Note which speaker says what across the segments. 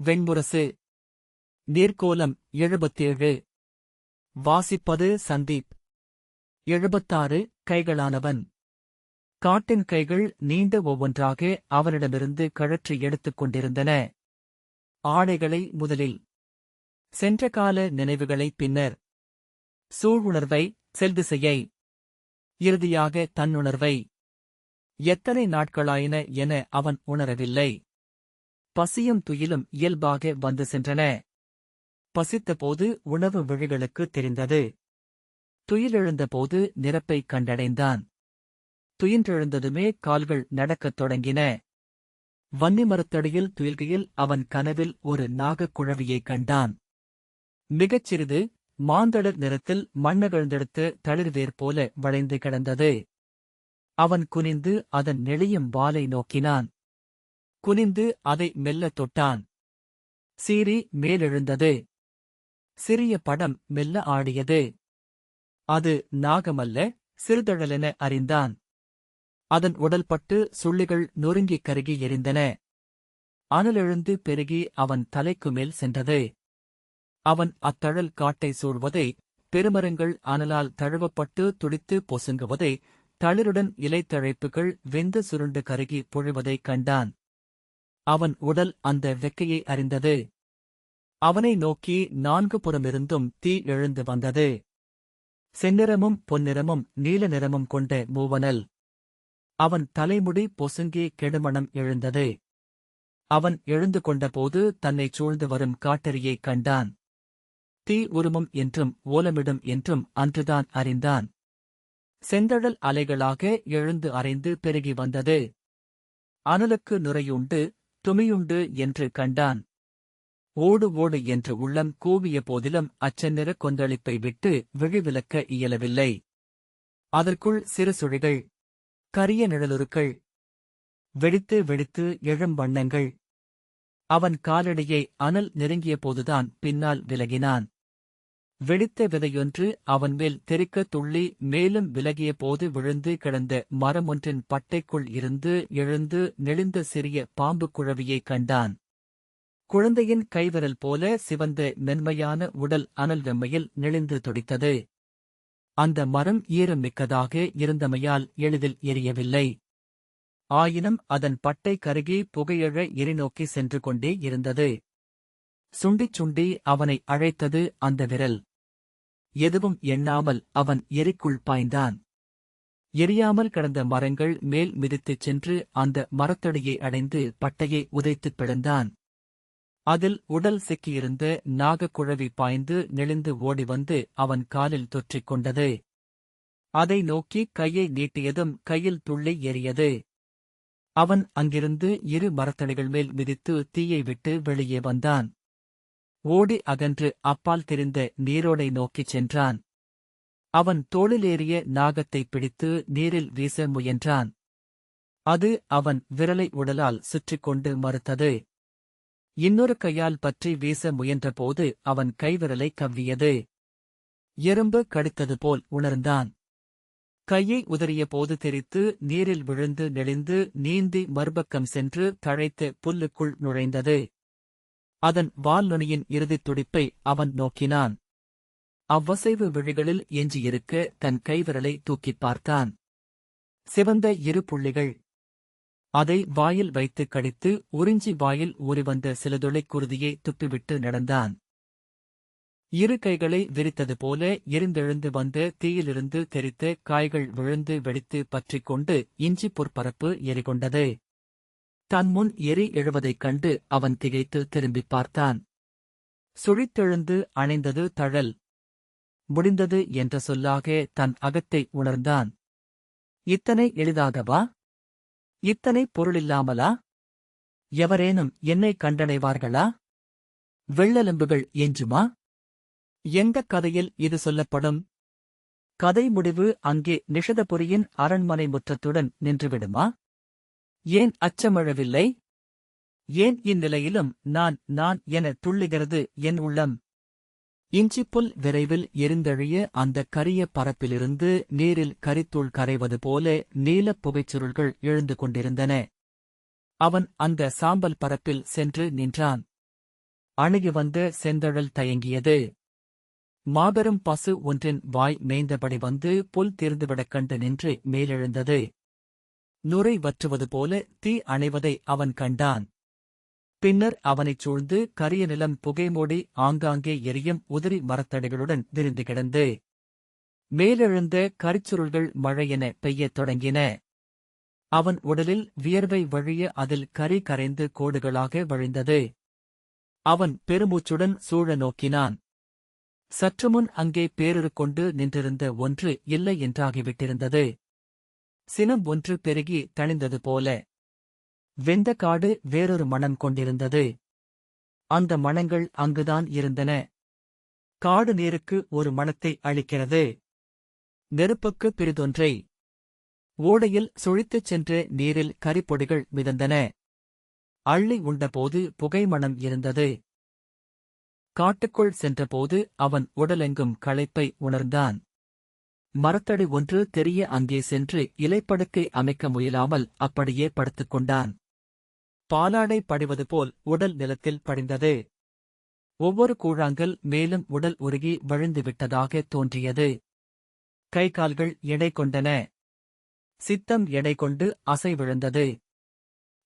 Speaker 1: வெண்முரசு. நீர்க்கோலம் 77. வாசிப்பது சந்தீப். 76. கைகளானவன். காட்டின் கைகள் நீண்ட ஒவ்வொன்றாக அவனிடமிருந்து கழற்றி எடுத்துக் கொண்டிருந்தன. ஆடைகளை முதலில், சென்ற கால நினைவுகளை பின்னர், சூழுணர்வை, செல்திசையை, இறுதியாக தன்னுணர்வை. எத்தனை நாட்களாயின என அவன் உணரவில்லை. பசியும் துயிலும் இயல்பாக வந்து சென்றன. பசித்தபோது உணவு விழிகளுக்கு தெரிந்தது. துயிலெழுந்தபோது நிரப்பைக் கண்டடைந்தான். துயின்றெழுந்ததுமே கால்கள் நடக்கத் தொடங்கின. வன்னி மரத்தடியில் துயில்கையில் அவன் கனவில் ஒரு நாகக் குழவியைக் கண்டான். மிகச் சிறிது, மாந்தளர் நிறத்தில் மண்ணகழ்ந்தெடுத்த தளிர்வேர் போல வளைந்து கிடந்தது. அவன் குனிந்து அதன் நெளியும் வாலை நோக்கினான். குனிந்து அதை மெல்லத் தொட்டான். சீறி மேலெழுந்தது. சிறிய படம் மெல்ல ஆடியது. அது நாகமல்ல, சிறுதழலென அறிந்தான். அதன் உடல்பட்டு சுள்ளிகள் நொறுங்கிக் கருகி எரிந்தன. அனலெழுந்து பெருகி அவன் தலைக்கு மேல் சென்றது. அவன் அத்தழல் காட்டை சூழ்வதை, பெருமரங்கள் அனலால் தழுவப்பட்டு துடித்து பொசுங்குவதை, தளிருடன் இலைத்தழைப்புகள் வெந்து சுருண்டு கருகி பொழிவதைக் கண்டான். அவன் உடல் அந்த வெக்கையை அறிந்தது. அவனை நோக்கி நான்கு புறமிருந்தும் தீ எழுந்து வந்தது. செந்நிறமும் பொன்னிறமும் நீல நிறமும் கொண்ட மூவனல். அவன் தலைமுடி பொசுங்கி கெடுமணம் எழுந்தது. அவன் எழுந்து கொண்டபோது தன்னைச் சூழ்ந்து வரும் காட்டெரியைக் கண்டான். தீ உருமும் என்றும் ஓலமிடும் என்றும் அன்றுதான் அறிந்தான். செந்தழல் அலைகளாக எழுந்து அரைந்து பெருகி வந்தது. அனலுக்கு நுரையுண்டு, துமியுண்டு என்று கண்டான். ஓடு ஓடு என்று உள்ளம் கூவிய போதிலும் அச்சநிற கொந்தளிப்பை விட்டு விழிவிலக்க இயலவில்லை. அதற்குள் சிறு சுழிகள், கரிய நிழலுருக்கள், வெடித்து வெடித்து எழும் வண்ணங்கள். அவன் காலடியை அனல் நெருங்கிய போதுதான் பின்னால் விலகினான். வெடித்த விதையொன்று அவன்மேல் தெறிக்கத் துள்ளி மேலும் விலகிய போது விழுந்து கிடந்த மரமொன்றின் பட்டைக்குள் இருந்து எழுந்து நெளிந்த சிறிய பாம்புக் குழவியைக் கண்டான். குழந்தையின் கைவிரல் போல சிவந்த மென்மையான உடல் அனல் வெம்மையில் நெளிந்து துடித்தது. அந்த மரம் ஈரம் மிக்கதாக இருந்தமையால் எளிதில் எரியவில்லை. ஆயினும் அதன் பட்டை கருகி புகையழ எரிநோக்கி சென்று கொண்டே இருந்தது. சுண்டிச் சுண்டி அவனை அழைத்தது அந்த விரல். எதுவும் எண்ணாமல் அவன் எரிக்குள் பாய்ந்தான். எரியாமல் கிடந்த மரங்கள் மேல் மிதித்துச் சென்று அந்த மரத்தடியை அடைந்து பட்டையை உதைத்துப் பிளந்தான். அதில் உடல் சிக்கியிருந்த நாகக்குழவி பாய்ந்து நெளிந்து ஓடிவந்து அவன் காலில் தொற்றிக் கொண்டது. அதை நோக்கி கையை நீட்டியதும் கையில் துள்ளி எரியது. அவன் அங்கிருந்து இரு மரத்தடிகள் மேல் மிதித்து தீயை விட்டு வெளியே வந்தான். ஓடி அகன்று அப்பால் தெரிந்த நீரோடை நோக்கிச் சென்றான். அவன் தோளிலேறிய நாகத்தைப் பிடித்து நீரில் வீச முயன்றான். அது அவன் விரலை உடலால் சுற்றிக்கொண்டு மறுத்தது. இன்னொரு கையால் பற்றி வீச முயன்றபோது அவன் கைவிரலை கவ்வியது. எறும்பு கடித்தது போல் உணர்ந்தான். கையை உதறிய போது தெரித்து நீரில் விழுந்து நெளிந்து நீந்தி மறுபக்கம் சென்று தழைத்த புல்லுக்குள் நுழைந்தது. அதன் வால் நுனியின் இறுதித் துடிப்பை அவன் நோக்கினான். அவ்வசைவு விழிகளில் எஞ்சியிருக்க தன் கைவிரலை தூக்கிப் பார்த்தான். சிவந்த இரு புள்ளிகள். அதை வாயில் வைத்து கடித்து உறிஞ்சி வாயில் ஊறிவந்த சிலதுளைக் குருதியை துப்பிவிட்டு நடந்தான். இரு கைகளை விரித்தது போல எரிந்தெழுந்து வந்த தீயிலிருந்து தெரித்த காய்கள் விழுந்து வெடித்து பற்றிக் கொண்டு இஞ்சி பொற்பரப்பு எரிகொண்டது. தன் முன் எரி எழுவதைக் கண்டு அவன் திகைத்து திரும்பிப் பார்த்தான். சுழித்தெழுந்து அணைந்தது தழல். முடிந்தது என்ற சொல்லாக தன் அகத்தை உணர்ந்தான். இத்தனை எளிதாகவா? இத்தனை பொருளில்லாமலா? எவரேனும் என்னை கண்டடைவார்களா? வெள்ளெலும்புகள் எஞ்சுமா? எந்தக் கதையில் இது சொல்லப்படும்? கதை முடிவு அங்கே நிஷதபுரியின் அரண்மனை முற்றத்துடன் நின்றுவிடுமா? ஏன் அச்சமழவில்லை? ஏன் இந்நிலையிலும் நான் என துள்ளுகிறது என் உள்ளம்? இஞ்சிப்புல் விரைவில் எரிந்தழிய அந்தக் கரிய பரப்பிலிருந்து நீரில் கரித்தூள் கரைவது போல நீலப் புகைச்சுருள்கள் எழுந்து கொண்டிருந்தன. அவன் அந்த சாம்பல் பரப்பில் சென்று நின்றான். அணுகி வந்த செந்தழல் தயங்கியது. மாபெரும் பசு ஒன்றின் வாய் மேய்ந்தபடி வந்து புல் தீர்ந்துவிடக் கண்டு நின்று மேலெழுந்தது. நுரை வற்றுவது போல தீ அணைவதை அவன் கண்டான். பின்னர் அவனைச் சூழ்ந்து கரிய நிலம் புகைமூடி ஆங்காங்கே எரியும் உதிரி மரத்தடிகளுடன் விரிந்து கிடந்து மேலெழுந்த கரிச்சுருள்கள் மழையென பெய்யத் தொடங்கின. அவன் உடலில் வியர்வை வழிய அதில் கரி கரைந்து கோடுகளாக வழிந்தது. அவன் பெருமூச்சுடன் சூழ நோக்கினான். சற்றுமுன் அங்கே பேருரு கொண்டு நின்றிருந்த ஒன்று இல்லை என்றாகிவிட்டிருந்தது. சினம் ஒன்று பெருகி தணிந்தது போல. வெந்த காடு வேறொரு மணம் கொண்டிருந்தது. அந்த மணங்கள் அங்குதான் இருந்தன. காடு நீருக்கு ஒரு மணத்தை அளிக்கிறது. நெருப்புக்கு பிறிதொன்றை. ஓடையில் சுழித்துச் சென்ற நீரில் கரிப்பொடிகள் மிதந்தன. அள்ளி உண்டபோது புகைமணம் இருந்தது. காட்டுக்குள் சென்றபோது அவன் உடலெங்கும் களைப்பை உணர்ந்தான். மரத்தடி ஒன்று தெரிய அங்கே சென்று இலைப்படுக்கை அமைக்க முயலாமல் அப்படியே படுத்துக் கொண்டான். பாலாடை படிவது போல் உடல் நிலத்தில் படிந்தது. ஒவ்வொரு கூழாங்கல் மேலும் உடல் உருகி வழிந்துவிட்டதாக தோன்றியது. கை கால்கள் எடை கொண்டன. சித்தம் எடை கொண்டு அசை விழுந்தது.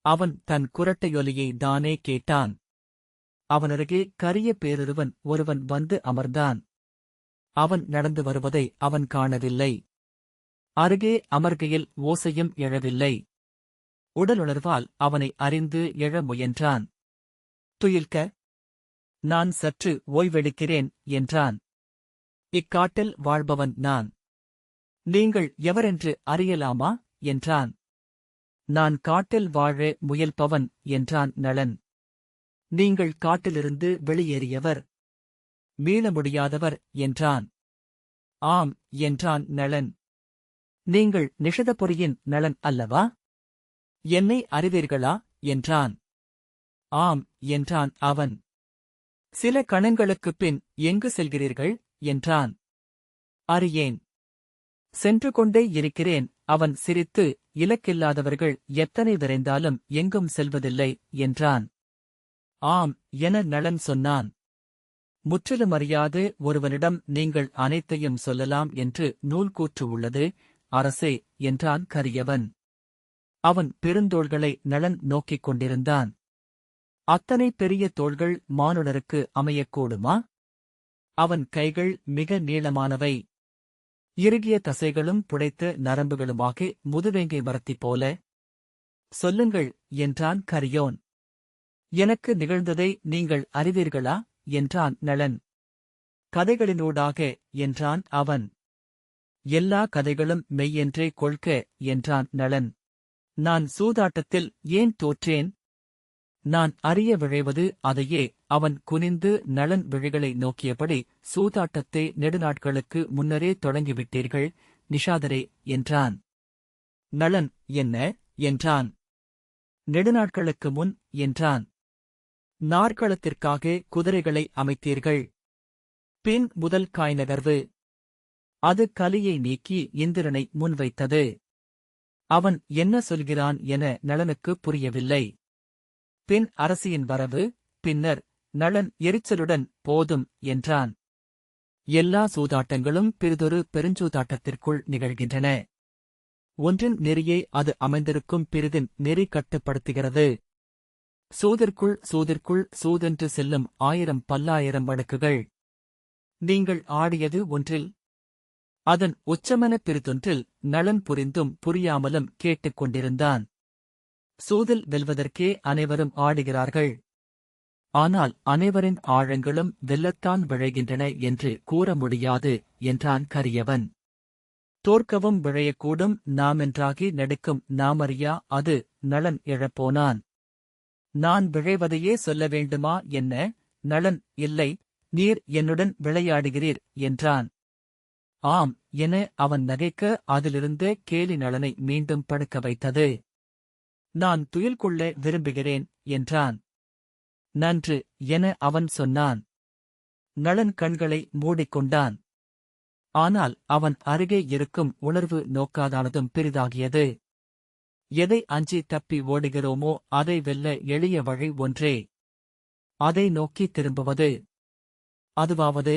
Speaker 1: அவன் தன் குரட்டையொலியை தானே கேட்டான். அவனருகே கரிய பேருருவன் ஒருவன் வந்து அமர்ந்தான். அவன் நடந்து வருவதை அவன் காணவில்லை. அருகே அமர்கையில் ஓசையும் எழவில்லை. உடலுணர்வால் அவனை அறிந்து எழ முயன்றான். துயில்க, நான் சற்று ஓய்வெடுக்கிறேன் என்றான். இக்காட்டில் வாழ்பவன் நான். நீங்கள் எவரென்று அறியலாமா என்றான். நான் காட்டில் வாழ முயல்பவன் என்றான் நளன். நீங்கள் காட்டிலிருந்து வெளியேறியவர், மீள முடியாதவர் என்றான். ஆம் என்றான் நளன். நீங்கள் நிஷதபுரியின் நளன் அல்லவா? என்னை அறிவீர்களா என்றான். ஆம் என்றான் அவன். சில கணங்களுக்குப் பின் எங்கு செல்கிறீர்கள் என்றான். அறியேன். சென்று கொண்டே இருக்கிறேன். அவன் சிரித்து, இலக்கில்லாதவர்கள் எத்தனை விரைந்தாலும் எங்கும் செல்வதில்லை என்றான். ஆம் என நளன் சொன்னான். முற்றிலும் அறியாது ஒருவனிடம் நீங்கள் அனைத்தையும் சொல்லலாம் என்று நூல்கூற்று உள்ளது அரசே என்றான் கரியவன். அவன் பெருந்தோள்களை நளன் நோக்கிக் கொண்டிருந்தான். அத்தனை பெரிய தோள்கள் மானுடருக்கு அமையக்கூடுமா? அவன் கைகள் மிக நீளமானவை. இறுகிய தசைகளும் புடைத்த நரம்புகளுமாக முதுவேங்கை மரத்தி போல. சொல்லுங்கள் என்றான் கரியோன். எனக்கு நிகழ்ந்ததை நீங்கள் அறிவீர்களா என்றான் நளன். கதைகளினூடாக என்றான் அவன். எல்லா கதைகளும் மெய்யென்றே கொள்க என்றான் நளன். நான் சூதாட்டத்தில் ஏன் தோற்றேன்? நான் அறிய விழைவது அதையே. அவன் குனிந்து நளன் விழிகளை நோக்கியபடி, சூதாட்டத்தை நெடுநாட்களுக்கு முன்னரே தொடங்கிவிட்டீர்கள் நிஷாதரே என்றான். நளன் என்ன என்றான். நெடுநாட்களுக்கு முன் என்றான். நாற்களத்திற்காக குதிரைகளை அமைத்தீர்கள். பின் முதல் காய் நகர்வு. அது கலியை நீக்கி இந்திரனை முன்வைத்தது. அவன் என்ன சொல்கிறான் என நளனுக்கு புரியவில்லை. பின் அரசியின் வரவு. பின்னர் நளன் எரிச்சலுடன் போதும் என்றான். எல்லா சூதாட்டங்களும் பிறிதொரு பெருஞ்சூதாட்டத்திற்குள் நிகழ்கின்றன. ஒன்றின் நெறியை அது அமைந்திருக்கும் பிறிதின் நெறி கட்டுப்படுத்துகிறது. சூதிற்குள் சூதென்று செல்லும் 1000 பல்லாயிரம் வழக்குகள். நீங்கள் ஆடியது ஒன்றில். அதன் உச்சமென பிறிதொன்றில் நளன் புரிந்தும் புரியாமலும் கேட்டுக் கொண்டிருந்தான். சூதில் வெல்வதற்கே அனைவரும் ஆடுகிறார்கள். ஆனால் அனைவரின் ஆழங்களும் வெல்லத்தான் விழைகின்றன என்று கூற முடியாது என்றான் கரியவன். தோற்கவும் விழையக்கூடும் நாமென்றாகி நடிக்கும் நாமறியா அது. நளன் எழப்போனான். நான் விழைவதையே சொல்ல வேண்டுமா என்ன? நளன் இல்லை, நீர் என்னுடன் விளையாடுகிறீர் என்றான். ஆம் என அவன் நகைக்க அதிலிருந்த கேலி நளனை மீண்டும் படுக்க வைத்தது. நான் துயில் கொள்ள விரும்புகிறேன் என்றான். நன்று என அவன் சொன்னான். நளன் கண்களை மூடிக்கொண்டான். ஆனால் அவன் அருகே இருக்கும் உணர்வு நோக்காதானதும் பெரிதாகியது. எதை அஞ்சி தப்பி ஓடுகிறோமோ அதை வெல்ல எளிய வழி ஒன்றே. அதை நோக்கி திரும்புவது. அதுவாவது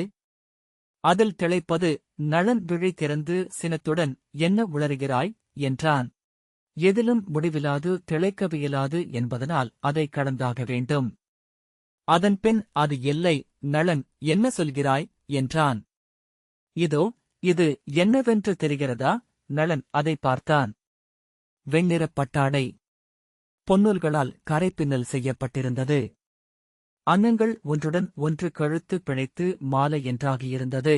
Speaker 1: அதில் திளைப்பது. நளன் விழி திறந்து சினத்துடன், என்ன உளறுகிறாய் என்றான். எதிலும் முடிவிலாது திளைக்கவியலாது என்பதனால் அதை கடந்தாக வேண்டும். அதன்பின் அது இல்லை. நளன், என்ன சொல்கிறாய் என்றான். இதோ இது என்னவென்று தெரிகிறதா? நளன் அதை பார்த்தான். வெண்ணிறப் பட்டாடை, பொன்னூல்களால் கரைப்பின்னல் செய்யப்பட்டிருந்தது. அன்னங்கள் ஒன்றுடன் ஒன்று கழுத்து பிணைத்து மாலை என்றாகியிருந்தது.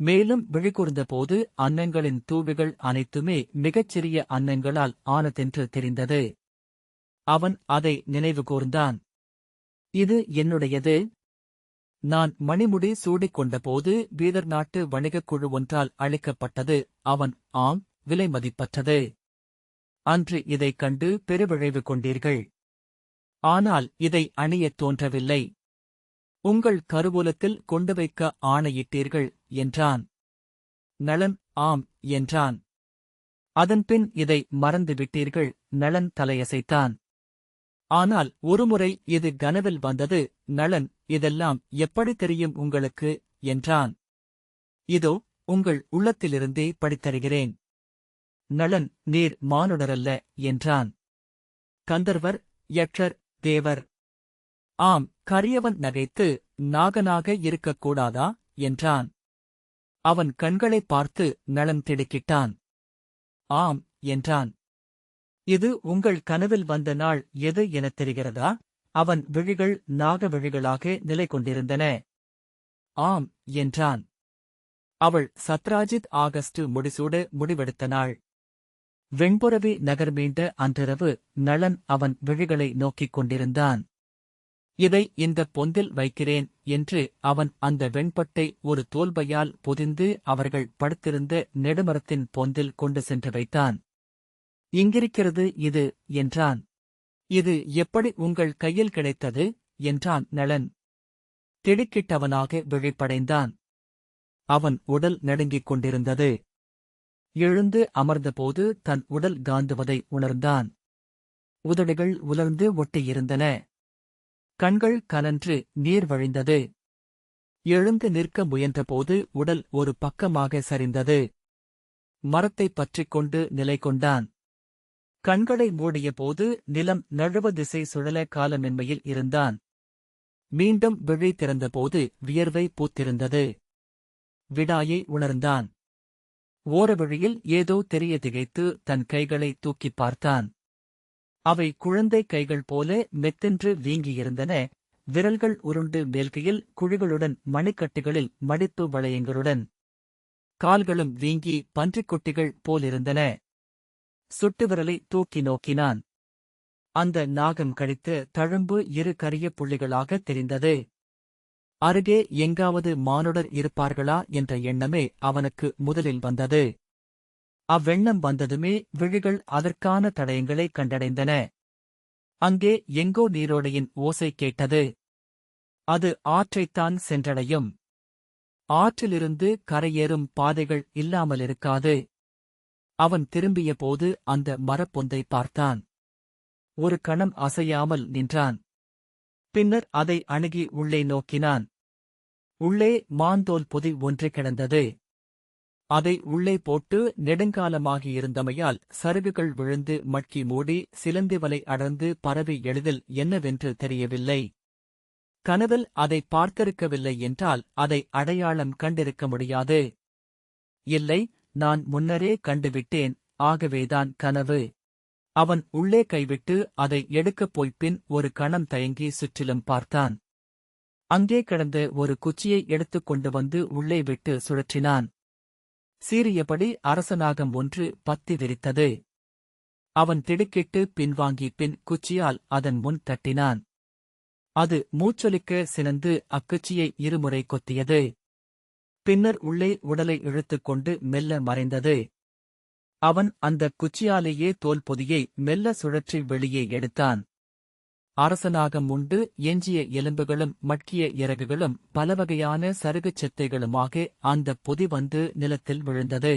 Speaker 1: மேலும் விழிகூர்ந்தபோது அன்னங்களின் தூவிகள் அனைத்துமே மிகச்சிறிய அன்னங்களால் ஆனதென்று தெரிந்தது. அவன் அதை நினைவுகூர்ந்தான். இது என்னுடையது. நான் மணிமுடி சூடிக் கொண்டபோது பீதர் நாட்டு வணிகக் குழு ஒன்றால் அளிக்கப்பட்டது. அவன், ஆம், விலை மதிப்பற்றது. அன்று இதைக் கண்டு பெருவிழைவு கொண்டீர்கள். ஆனால் இதை அணியத் தோன்றவில்லை. உங்கள் கருவூலத்தில் கொண்டு வைக்க ஆணையிட்டீர்கள் என்றான். நளன் ஆம் என்றான். அதன்பின் இதை மறந்துவிட்டீர்கள். நளன் தலையசைத்தான். ஆனால் ஒருமுறை இது கனவில் வந்தது. நளன், இதெல்லாம் எப்படி தெரியும் உங்களுக்கு என்றான். இதோ உங்கள் உள்ளத்திலிருந்தே படித்தருகிறேன். நளன், நீர் மானுடரல்ல என்றான். கந்தர்வர், யக்ஷர், தேவர். ஆம். கரியவன் நகைத்து, நாகனாக இருக்கக்கூடாதா என்றான். அவன் கண்களைப் பார்த்து நளன் திடுக்கிட்டான். ஆம் என்றான். இது உங்கள் கனவில் வந்த நாள் எது எனத் தெரிகிறதா? அவன் விழிகள் நாக விழிகளாக நிலை கொண்டிருந்தன. ஆம் என்றான். அவள் சத்ராஜித் ஆகஸ்ட் முடிசூட முடிவெடுத்த நாள். வெண்புறவி நகர் மீண்ட அன்றிரவு நளன் அவன் விழிகளை நோக்கிக் கொண்டிருந்தான். இதை இந்தப் பொந்தில் வைக்கிறேன் என்று அவன் அந்த வெண்பட்டை ஒரு தோல்பையால் பொதிந்து அவர்கள் படுத்திருந்த நெடுமரத்தின் பொந்தில் கொண்டு சென்று வைத்தான். இங்கிருக்கிறது இது என்றான். இது எப்படி உங்கள் கையில் கிடைத்தது என்றான் நளன். திடுக்கிட்டவனாக விழிப்படைந்தான். அவன் உடல் நடுங்கிக் கொண்டிருந்தது. எழுந்து அமர்ந்தபோது தன் உடல் காந்துவதை உணர்ந்தான். உதடுகள் உலர்ந்து ஒட்டியிருந்தன. கண்கள் கனன்று நீர் வழிந்தது. எழுந்து நிற்க முயன்றபோது உடல் ஒரு பக்கமாக சரிந்தது. மரத்தைப் பற்றிக் கொண்டு நிலை கொண்டான். கண்களை மூடியபோது நிலம் நழுவ திசை சுழல காலமின்மையில் இருந்தான். மீண்டும் விழி திறந்தபோது வியர்வை பூத்திருந்தது. விடாயை உணர்ந்தான். ஓரவழியில் ஏதோ தெரிய திகைத்து தன் கைகளை தூக்கிப் பார்த்தான். அவை குழந்தை கைகள் போல மெத்தென்று வீங்கியிருந்தன. விரல்கள் உருண்டு மேல்கையில் குழிகளுடன் மணிக்கட்டுகளில் மடிப்பு வளையங்களுடன். கால்களும் வீங்கி பன்றிக்குட்டிகள் போலிருந்தன. சுட்டு விரலை தூக்கி நோக்கினான். அந்த நாகம் கடித்த தழும்பு இரு கரிய புள்ளிகளாக தெரிந்தது. அருகே எங்காவது மானுடர் இருப்பார்களா என்ற எண்ணமே அவனுக்கு முதலில் வந்தது. அவ்வெண்ணம் வந்ததுமே விழிகள் அதற்கான தடயங்களை கண்டடைந்தன. அங்கே எங்கோ நீரோடையின் ஓசை கேட்டது. அது ஆற்றைத்தான் சென்றடையும். ஆற்றிலிருந்து கரையேறும் பாதைகள் இல்லாமலிருக்காது. அவன் திரும்பிய போது அந்த மரப்பொந்தை பார்த்தான். ஒரு கணம் அசையாமல் நின்றான். பின்னர் அதை அணுகி உள்ளே நோக்கினான். உள்ளே மாந்தோல் பொதி ஒன்று கிடந்தது. அதை உள்ளே போட்டு நெடுங்காலமாகியிருந்தமையால் சருகுகள் விழுந்து மட்கி மூடி சிலந்தி வலை அடர்ந்து பரவி எளிதில் என்னவென்று தெரியவில்லை. கனவில் அதை பார்த்திருக்கவில்லை என்றால் அதை அடையாளம் கண்டிருக்க முடியாது. இல்லை, நான் முன்னரே கண்டுவிட்டேன், ஆகவேதான் கனவு. அவன் உள்ளே கைவிட்டு அதை எடுக்கப் போய்ப்பின் ஒரு கணம் தயங்கி சுற்றிலும் பார்த்தான். அங்கே கிடந்த ஒரு குச்சியை எடுத்துக் கொண்டு வந்து உள்ளே விட்டு சுழற்றினான். சீறியபடி அரசநாகம் ஒன்று பத்தி விரித்தது. அவன் திடுக்கிட்டு பின்வாங்கி பின் குச்சியால் அதன் முன் தட்டினான். அது மூச்சொலிக்க சினந்து அக்குச்சியை இருமுறை கொத்தியது. பின்னர் உள்ளே உடலை இழுத்துக் கொண்டு மெல்ல மறைந்தது. அவன் அந்தக் குச்சியாலேயே தோல் பொதியை மெல்ல சுழற்றி வெளியே எடுத்தான். அரசனாகம் உண்டு எஞ்சிய எலும்புகளும் மட்கிய இறகுகளும் பலவகையான சருகுச் செத்தைகளுமாக அந்தப் பொதி வந்து நிலத்தில் விழுந்தது.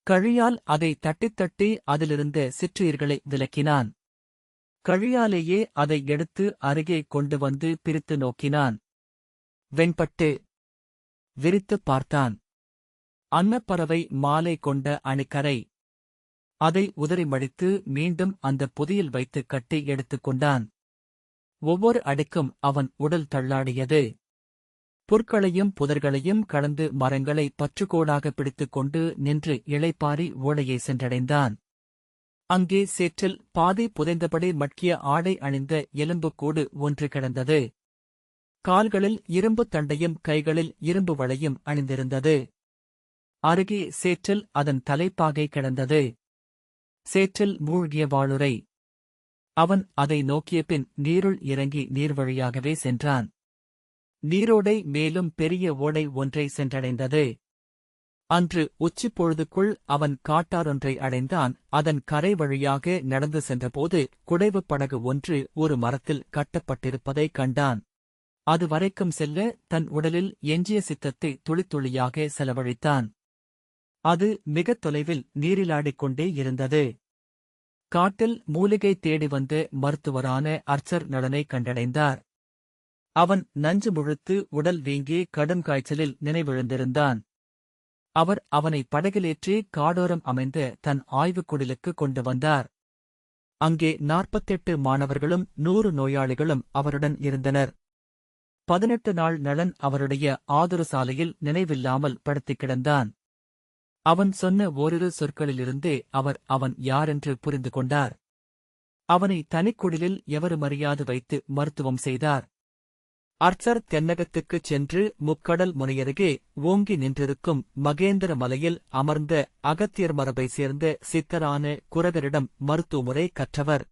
Speaker 1: கழியால் அதை தட்டித் தட்டி அதிலிருந்த சிற்றுயிர்களை விலக்கினான். கழியாலேயே அதை எடுத்து அருகே கொண்டு வந்து பிரித்து நோக்கினான். வெண்பட்டு. விரித்துப் பார்த்தான். அன்னப்பறவை மாலை கொண்ட அணிக்கரை. அதை உதறி மடித்து மீண்டும் அந்த பொதியில் வைத்து கட்டி எடுத்துக் கொண்டான். ஒவ்வொரு அடிக்கும் அவன் உடல் தள்ளாடியது. புற்களையும் புதர்களையும் கடந்து மரங்களை பற்றுக்கோடாக பிடித்துக் கொண்டு நின்று இளைப்பாரி ஓடையை சென்றடைந்தான். அங்கே சேற்றில் பாதி புதைந்தபடி மட்கிய ஆடை அணிந்த எலும்புக்கூடு ஒன்று கிடந்தது. கால்களில் இரும்புத் தண்டையும் கைகளில் இரும்பு வளையும் அணிந்திருந்தது. அருகே சேற்றில் அதன் தலைப்பாகை கிடந்தது. சேற்றில் மூழ்கிய வாளுரை. அவன் அதை நோக்கிய பின் நீருள் இறங்கி நீர்வழியாகவே சென்றான். நீரோடை மேலும் பெரிய ஓடை ஒன்றை சென்றடைந்தது. அன்று உச்சிப்பொழுதுக்குள் அவன் காட்டாறொன்றை அடைந்தான். அதன் கரை வழியாக நடந்து சென்றபோது குடைவுப் படகு ஒன்று ஒரு மரத்தில் கட்டப்பட்டிருப்பதைக் கண்டான். அது வரைக்கும் செல்ல தன் உடலில் எஞ்சிய சித்தத்தை துளித்துளியாக செலவழித்தான். அது மிகத் தொலைவில் நீரிலாடிக் கொண்டே இருந்தது. காட்டில் மூலிகை தேடி வந்த மருத்துவரான அர்ச்சர் நலனை கண்டடைந்தார். அவன் நஞ்சு முழுத்து உடல் வீங்கி கடும் காய்ச்சலில் நினைவிழந்திருந்தான். அவர் அவனை படகிலேற்றி காடோரம் அமைந்த தன் ஆய்வுக்குடிலுக்கு கொண்டு வந்தார். அங்கே 48 மாணவர்களும் 100 நோயாளிகளும் அவருடன் இருந்தனர். 18 நாள் நலன் அவருடைய ஆதுர சாலையில் நினைவில்லாமல் படுத்துக் கிடந்தான். அவன் சொன்ன ஓரிரு சொற்களிலிருந்தே அவன் யாரென்று புரிந்து கொண்டார். அவனை தனிக்குடிலில் எவரும் அறியாது வைத்து மருத்துவம் செய்தார். அர்ச்சர் தென்னகத்துக்குச் சென்று முக்கடல் முனையருகே ஓங்கி நின்றிருக்கும் மகேந்திர மலையில் அமர்ந்த அகத்தியர் மரபைச் சேர்ந்த சித்தரான குரகரிடம் மருத்துவமுறை கற்றவர்.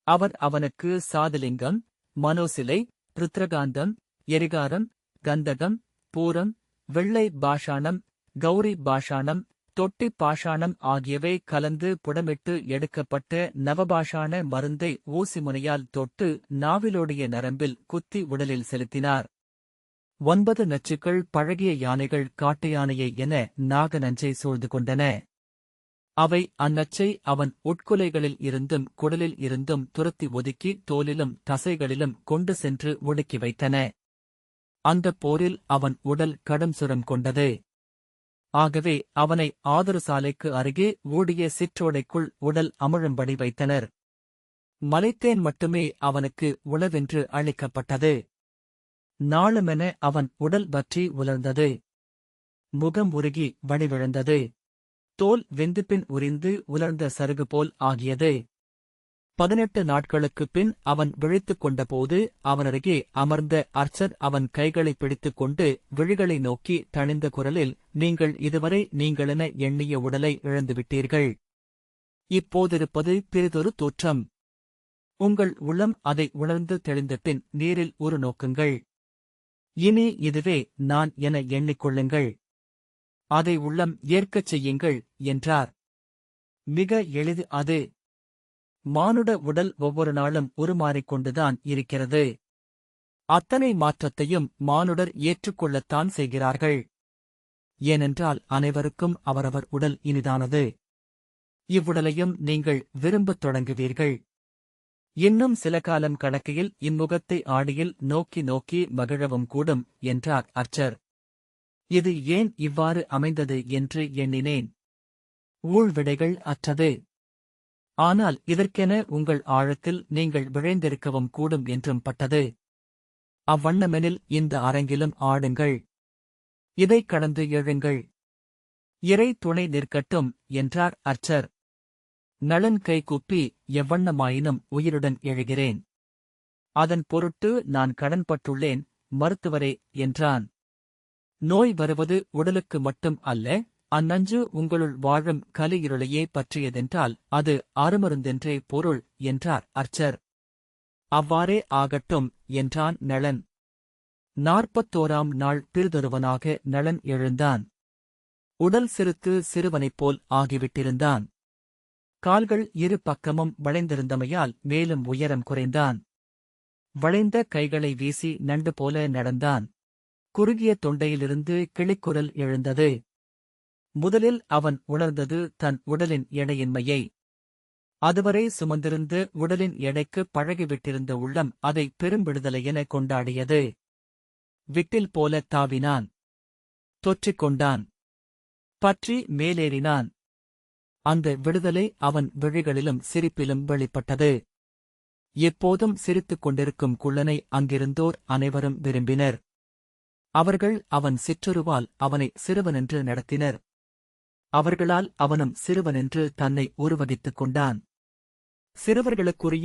Speaker 1: அவர் அவனுக்கு சாதலிங்கம், மனோசிலை, ருத்ரகாந்தம், எரிகாரம், கந்தகம், பூரம், வெள்ளை பாஷாணம், கௌரி பாஷாணம், தொட்டி பாஷாணம் ஆகியவை கலந்து புடமிட்டு எடுக்கப்பட்ட நவபாஷாண மருந்தை ஊசி முனையால் தொட்டு நாவிலோடைய நரம்பில் குத்தி உடலில் செலுத்தினார். 9 நச்சுக்கள் பழகிய யானைகள் காட்டு யானையை என நாக நஞ்சை சூழ்ந்து கொண்டன. அவை அந்நச்சை அவன் உட்குலைகளில் இருந்தும் குடலில் இருந்தும் துரத்தி ஒதுக்கி தோலிலும் தசைகளிலும் கொண்டு சென்று ஒடுக்கி வைத்தன. அந்தப் போரில் அவன் உடல் கடும் சுரம் கொண்டது. ஆகவே அவனை ஆதரசாலைக்கு அருகே ஓடிய சிற்றோடைக்குள் உடல் அமிழும்படி வைத்தனர். மலைத்தேன் மட்டுமே அவனுக்கு உணவென்று அளிக்கப்பட்டது. நாளுமென அவன் உடல் வற்றி உலர்ந்தது. முகம் உருகி வடிவிழந்தது. தோல் வெந்துபின் உரிந்து உலர்ந்த சருகு போல் ஆகியது. 18 நாட்களுக்குப் பின் அவன் விழித்துக் கொண்டபோது அவனருகே அமர்ந்த அர்ச்சர் அவன் கைகளைப் பிடித்துக் கொண்டு விழிகளை நோக்கி தணிந்த குரலில், நீங்கள் இதுவரை நீங்களென எண்ணிய உடலை இழந்துவிட்டீர்கள். இப்போதிருப்பது பிறிதொரு தோற்றம். உங்கள் உள்ளம் அதை உணர்ந்து தெளிந்தபின் நீரில் ஒரு நோக்குங்கள். இனி இதுவே நான் என எண்ணிக்கொள்ளுங்கள். அதை உள்ளம் ஏற்கச் செய்யுங்கள் என்றார். மிக எளிது அது. மானுட உடல் ஒவ்வொரு நாளும் உருமாறிக் கொண்டுதான் இருக்கிறது. அத்தனை மாற்றத்தையும் மானுடர் ஏற்றுக்கொள்ளத்தான் செய்கிறார்கள். ஏனென்றால் அனைவருக்கும் அவரவர் உடல் இனிதானது. இவ்வுடலையும் நீங்கள் விரும்பத் தொடங்குவீர்கள். இன்னும் சில காலம் கடக்கையில் இம்முகத்தை ஆடியில் நோக்கி நோக்கி மகிழவும் கூடும் என்றார் அர்ச்சர். இது ஏன் இவ்வாறு அமைந்தது என்று எண்ணினேன். ஊழ்விடைகள் அற்றது. ஆனால் இதற்கென உங்கள் ஆழத்தில் நீங்கள் விழைந்திருக்கவும் கூடும் என்றும் பட்டது. அவ்வண்ணமெனில் இந்த அரங்கிலும் ஆடுங்கள். இதைக் கடந்து எழுங்கள். இறை துணை நிற்கட்டும் என்றார் அர்ச்சர். நளன் கை கூப்பி, எவ்வண்ணமாயினும் உயிருடன் எழுகிறேன். அதன் பொருட்டு நான் கடன்பட்டுள்ளேன் மருத்துவரே என்றான். நோய் வருவது உடலுக்கு மட்டும் அல்ல, அந்நஞ்சு உங்களுள் வாழும் கலியிருளையே பற்றியதென்றால் அது அருமருந்தென்றே பொருள் என்றார் அர்ச்சர். அவ்வாறே ஆகட்டும் என்றான் நளன். 41ஆம் நாள் பிறிதொருவனாக நளன் எழுந்தான். உடல் சிறுத்து சிறுவனைப் போல் ஆகிவிட்டிருந்தான். கால்கள் இரு பக்கமும் வளைந்திருந்தமையால் மேலும் உயரம் குறைந்தான். வளைந்த கைகளை வீசி நண்டு போல நடந்தான். குறுகிய தொண்டையிலிருந்து கிளிக்குரல் எழுந்தது. முதலில் அவன் உணர்ந்தது தன் உடலின் எடையின்மையை. அதுவரை சுமந்திருந்து உடலின் எடைக்கு பழகிவிட்டிருந்த உள்ளம் அதை பெரும் விடுதலை என கொண்டாடியது. விட்டில் போல தாவினான். தொற்றிக் கொண்டான். பற்றி மேலேறினான். அந்த விடுதலை அவன் விழிகளிலும் சிரிப்பிலும் வெளிப்பட்டது. எப்போதும் சிரித்துக் கொண்டிருக்கும் குள்ளனை அங்கிருந்தோர் அனைவரும் விரும்பினர். அவர்கள் அவன் சிற்றுருவால் அவனை சிறுவனென்று நடத்தினர். அவர்களால் அவனும் சிறுவனென்று தன்னை உருவகித்துக் கொண்டான். சிறுவர்களுக்குரிய